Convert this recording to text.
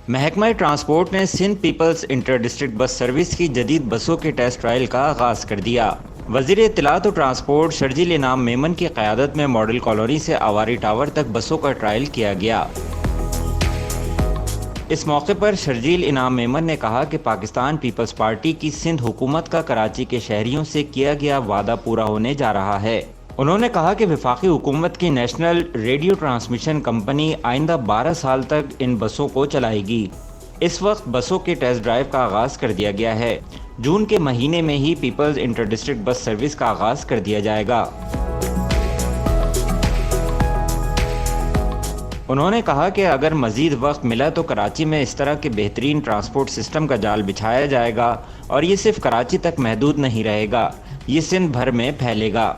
محکمہ ٹرانسپورٹ نے Sindh peoples inter district bus service کی جدید بسوں کے ٹیسٹ ٹرائل کا آغاز کر دیا۔ وزیر اطلاعات و ٹرانسپورٹ شرجیل انعام میمن کی قیادت میں ماڈل کالونی سے آواری ٹاور تک بسوں کا ٹرائل کیا گیا۔ اس موقع پر شرجیل انعام میمن نے کہا کہ پاکستان پیپلز پارٹی کی سندھ حکومت کا کراچی کے شہریوں سے کیا گیا وعدہ پورا ہونے جا رہا ہے۔ انہوں نے کہا کہ وفاقی حکومت کی نیشنل ریڈیو ٹرانسمیشن کمپنی آئندہ 12 سال تک ان بسوں کو چلائے گی۔ اس وقت بسوں کے ٹیسٹ ڈرائیو کا آغاز کر دیا گیا ہے۔ جون کے مہینے میں ہی people's inter district bus service کا آغاز کر دیا جائے گا۔ انہوں نے کہا کہ اگر مزید وقت ملا تو کراچی میں اس طرح کے بہترین ٹرانسپورٹ سسٹم کا جال بچھایا جائے گا اور یہ صرف کراچی تک محدود نہیں رہے گا، یہ سندھ بھر میں پھیلے گا۔